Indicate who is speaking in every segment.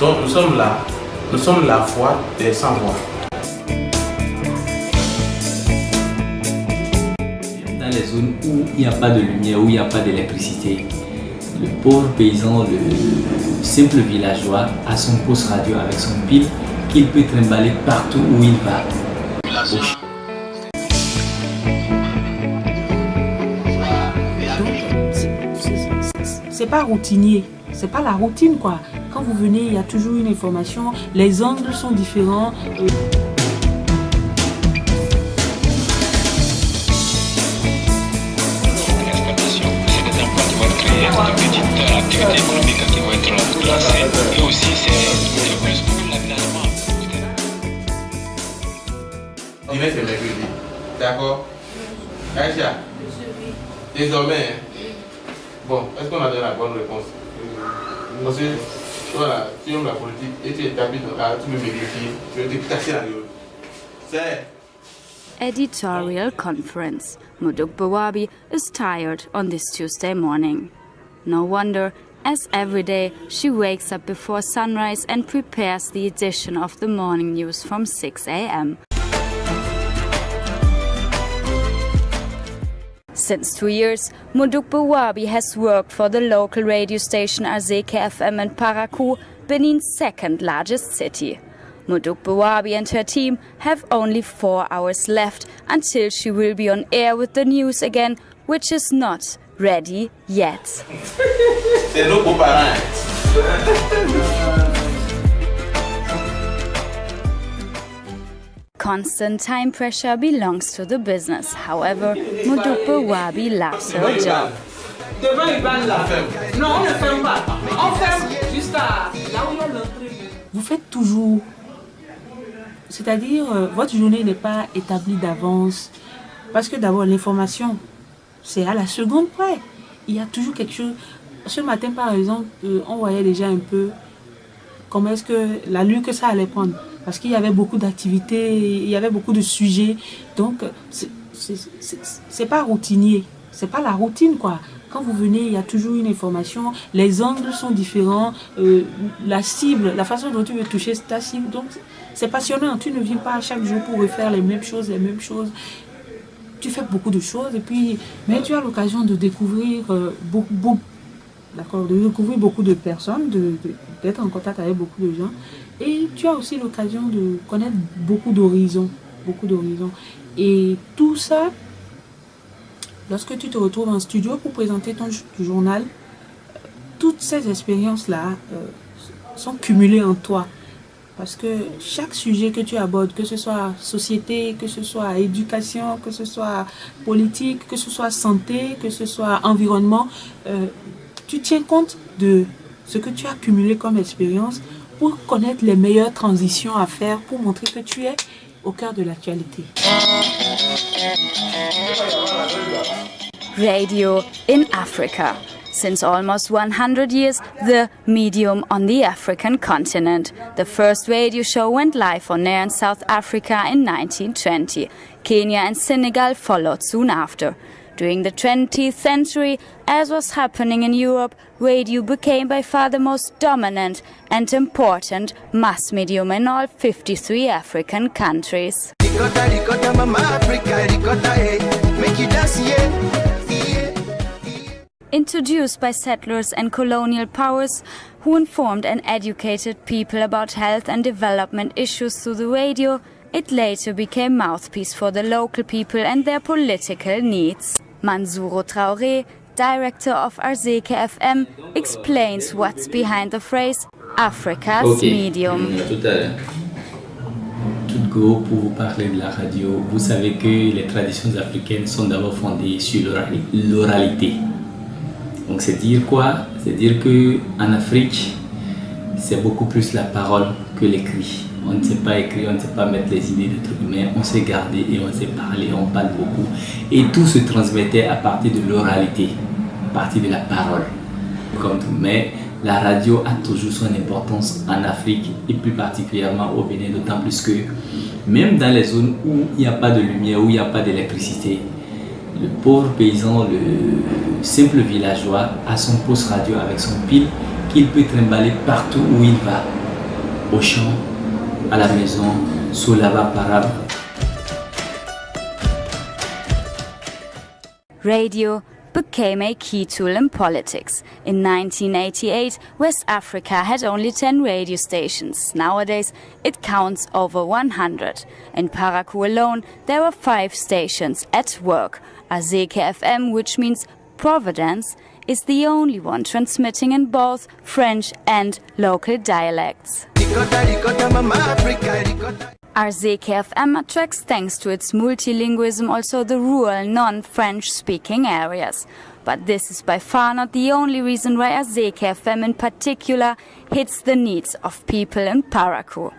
Speaker 1: Donc nous sommes la voix des sans-voix.
Speaker 2: Dans les zones où il n'y a pas de lumière, où il n'y a pas d'électricité, le pauvre paysan, le simple villageois a son poste radio avec son pile qu'il peut trimballer partout où il va.
Speaker 3: C'est pas routinier, c'est pas la routine quoi. Quand vous venez, il y a toujours une information, les angles sont différents.
Speaker 4: Activités économiques qui vont être lancées et aussi c'est plus pour l'aménagement.
Speaker 1: Demain c'est mercredi, d'accord? Aïcha, désormais, bon, est-ce qu'on a donné la bonne réponse? Parce que, voilà, tu aimes la politique et tu établis là, tu me vérifies, je vais te casser la gueule. C'est...
Speaker 5: Editorial conference. Muduk Bawabi is tired on this Tuesday morning. No wonder, as every day, she wakes up before sunrise and prepares the edition of the morning news from 6 a.m. Since 2 years, Muduk Bawabi has worked for the local radio station Arzeke FM in Parakou, Benin's second largest city. Muduk Bawabi and her team have only 4 hours left until she will be on air with the news again, which is not ready yet.
Speaker 1: C'est nos beaux-parents.
Speaker 5: Constant time pressure belongs to the business. However, Muduk Bawabi loves her job.
Speaker 3: Devant Iban là. Non, on ne ferme pas. On ferme juste là où il y a l'entrée. Vous faites toujours. C'est-à-dire, votre journée n'est pas établie d'avance. Parce que d'abord, l'information, c'est à la seconde près. Il y a toujours quelque chose. Ce matin, par exemple, on voyait déjà un peu comment est-ce que l'allure que ça allait prendre. Parce qu'il y avait beaucoup d'activités, il y avait beaucoup de sujets. Donc, c'est pas routinier. C'est pas la routine, quoi. Quand vous venez, il y a toujours une information. Les angles sont différents. La cible, la façon dont tu veux toucher ta cible. Donc, c'est passionnant. Tu ne viens pas chaque jour pour refaire les mêmes choses. Tu fais beaucoup de choses. Et puis, mais tu as l'occasion de découvrir beaucoup de personnes, d'être en contact avec beaucoup de gens. Et tu as aussi l'occasion de connaître beaucoup d'horizons. Et tout ça, lorsque tu te retrouves en studio pour présenter ton journal, toutes ces expériences-là sont cumulées en toi. Parce que chaque sujet que tu abordes, que ce soit société, que ce soit éducation, que ce soit politique, que ce soit santé, que ce soit environnement, tu tiens compte de ce que tu as cumulé comme expérience pour connaître les meilleures transitions à faire, pour montrer que tu es au cœur de l'actualité.
Speaker 5: Radio in Africa. Since almost 100 years, the medium on the African continent. The first radio show went live on air in South Africa in 1920. Kenya and Senegal followed soon after. During the 20th century, as was happening in Europe, radio became by far the most dominant and important mass medium in all 53 African countries. Introduced by settlers and colonial powers who informed and educated people about health and development issues through the radio, it later became mouthpiece for the local people and their political needs. Mansouro Traoré, director of Arzeke FM, explains what's behind the phrase Africa's medium.
Speaker 2: Tout go pour vous parler de la radio. Vous savez que les traditions africaines sont d'abord fondées sur l'oralité. Donc c'est dire quoi? C'est dire qu'en Afrique, c'est beaucoup plus la parole que l'écrit. On ne sait pas écrire, on ne sait pas mettre les idées de trucs, mais on sait garder et on sait parler, on parle beaucoup. Et tout se transmettait à partir de l'oralité, à partir de la parole. Mais la radio a toujours son importance en Afrique et plus particulièrement au Bénin, d'autant plus que même dans les zones où il n'y a pas de lumière, où il n'y a pas d'électricité, le pauvre paysan, le simple villageois a son poste radio avec son pile qu'il peut trimballer partout où il va. au champ, à la maison, sous la vaporable.
Speaker 5: Radio became a key tool in politics. In 1988, West Africa had only 10 radio stations. Nowadays, it counts over 100. In Parakou alone, there were 5 stations at work. Azeke FM, which means Providence, is the only one transmitting in both French and local dialects. Azeke FM attracts, thanks to its multilingualism, also the rural, non-French speaking areas. But this is by far not the only reason why Azeke FM in particular hits the needs of people in Parakou.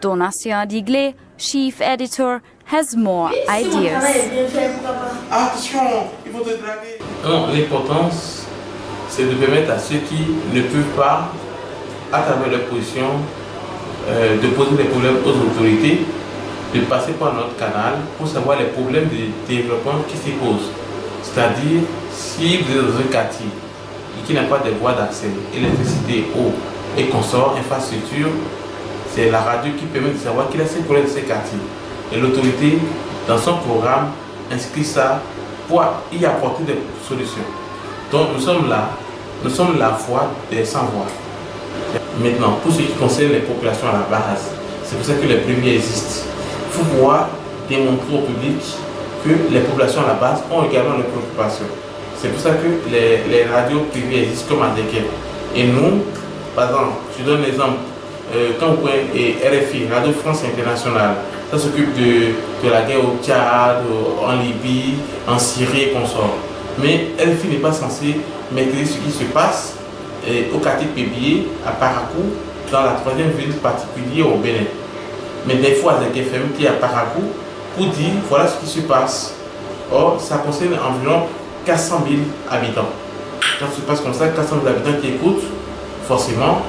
Speaker 5: Donatien Diglé, chief editor, has more ideas.
Speaker 1: Attention, il faut te draguer. Non, l'importance, c'est de permettre à ceux qui ne peuvent pas, à travers leur position, de poser des problèmes aux autorités, de passer par notre canal pour savoir les problèmes de développement qui s'y posent. C'est-à-dire, si vous êtes dans un quartier et qui n'a pas de voies d'accès, électricité, eau et consorts, infrastructure, c'est la radio qui permet de savoir qu'il a ces problèmes de ces quartiers. Et l'autorité, dans son programme, inscrit ça pour y apporter des solutions. Donc nous sommes là, nous sommes la voix des sans-voix. Maintenant, pour ce qui concerne les populations à la base, c'est pour ça que les premiers existent. Il faut pouvoir démontrer au public que les populations à la base ont également leurs préoccupations. C'est pour ça que les radios privées existent comme Azeke. Et nous, par exemple, je donne l'exemple, quand vous prenez RFI, Radio France Internationale, ça s'occupe de la guerre au Tchad, en Libye, en Syrie et consorts. Mais RFI n'est pas censé maîtriser ce qui se passe au quartier Pébié, à Parakou, dans la 3e ville particulière au Bénin. Mais des fois, Azeke FM qui est à Parakou pour dire voilà ce qui se passe. Or, ça concerne environ 400 000 habitants. Quand ça se passe comme ça, 400 000 habitants qui écoutent, forcément,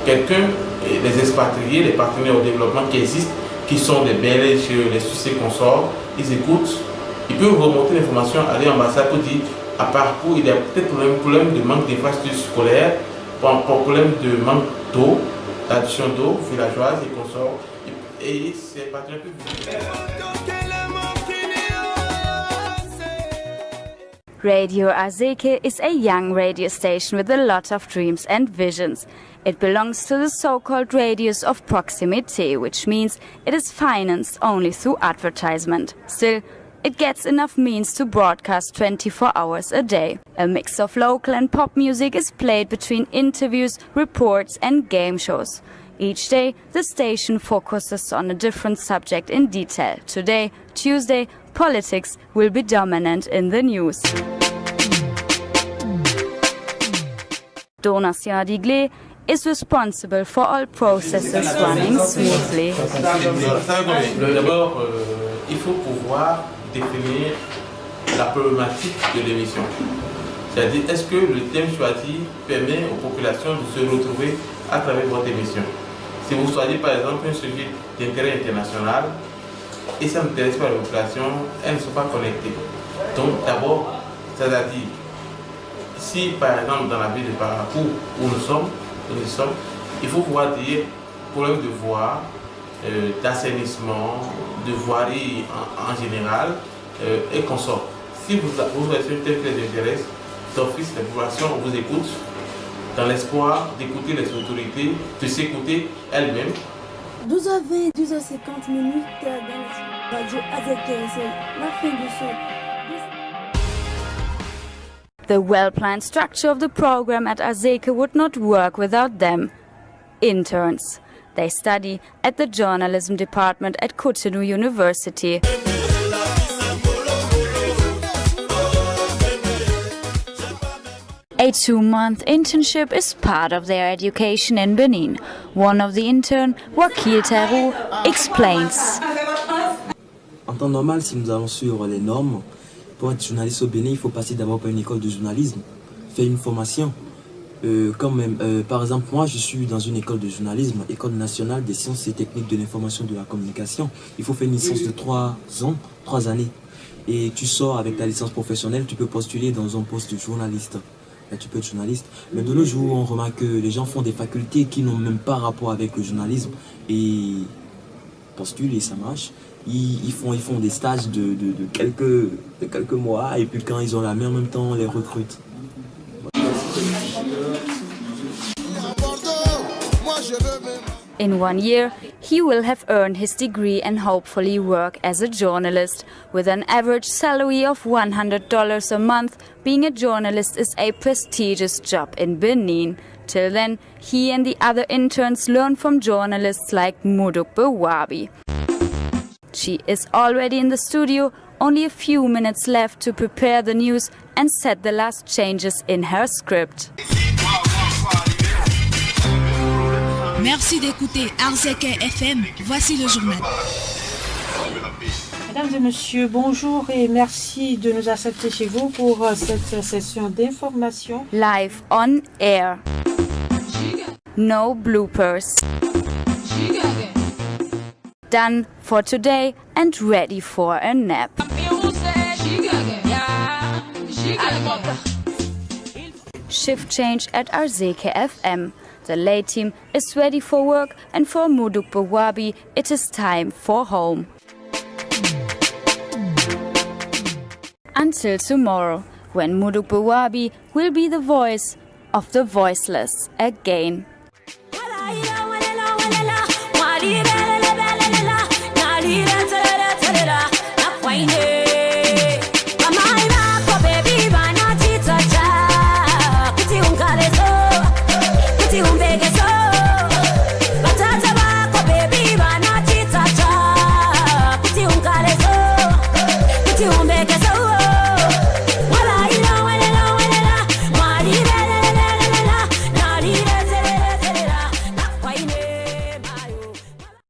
Speaker 1: quelqu'un, les expatriés, les partenaires au développement qui existent, qui sont des Belges, les Suisses et consorts, ils écoutent, ils peuvent remonter l'information, aller en ambassade pour dire à Parakou, il y a peut-être un problème de manque d'infrastructures scolaires, un problème de manque d'eau, d'addition d'eau villageoise et consorts. Et c'est pas très public.
Speaker 5: Radio Azeke is a young radio station with a lot of dreams and visions. It belongs to the so-called radius of proximity, which means it is financed only through advertisement. Still, it gets enough means to broadcast 24 hours a day. A mix of local and pop music is played between interviews, reports and game shows. Each day, the station focuses on a different subject in detail. Today, Tuesday, politics will be dominant in the news. Donatien Diglé is responsible for all processes running smoothly.
Speaker 1: D'abord, il faut pouvoir définir la problématique de l'émission. C'est-à-dire, est-ce que le thème choisi permet aux populations de se retrouver à travers votre émission? Si vous choisissez par exemple un sujet d'intérêt international et ça n'intéresse pas la population, elles ne sont pas connectées. Donc d'abord, c'est-à-dire, si par exemple dans la ville de Parakou où nous sommes, il faut pouvoir dire problème de voie, d'assainissement, de voirie en général et consorts. Si vous choisissez un thème qui les intéresse, d'office la population vous écoute dans l'espoir d'écouter les autorités, de s'écouter elles-mêmes.
Speaker 6: 12h20, 12h50 minutes dans la radio Azeke, c'est la fin de ce.
Speaker 5: The well-planned structure of the program at Azeke would not work without them. Interns. They study at the journalism department at Cotonou University. A 2-month internship is part of their education in Benin. One of the interns, Wakil Terou, explains.
Speaker 7: En temps normal, si nous allons sur les normes, pour être journaliste au Bénin, il faut passer d'abord par une école de journalisme, faire une formation. Par exemple, moi, je suis dans une école de journalisme, École nationale des sciences et techniques de l'information et de la communication. Il faut faire une licence de 3 ans, 3 années. Et tu sors avec ta licence professionnelle, tu peux postuler dans un poste de journaliste. ben, tu peux être journaliste. Mais de nos jours, on remarque que les gens font des facultés qui n'ont même pas rapport avec le journalisme et postulent et ça marche. Ils font des stages de quelques mois et puis quand ils ont la main en même temps, on les recrute.
Speaker 5: In 1 year, he will have earned his degree and hopefully work as a journalist. With an average salary of $100 a month, being a journalist is a prestigious job in Benin. Till then, he and the other interns learn from journalists like Mudukbe Wabi. She is already in the studio, only a few minutes left to prepare the news and set the last changes in her script.
Speaker 8: Merci d'écouter Arzeke FM. Voici le journal.
Speaker 3: Mesdames et messieurs, bonjour et merci de nous accepter chez vous pour cette session d'information.
Speaker 5: Live on air. No bloopers. Done for today and ready for a nap. Shift change at Arzeke FM. The late team is ready for work, and for Mudukbe Wabi it is time for home. Until tomorrow, when Mudukbe Wabi will be the voice of the voiceless again.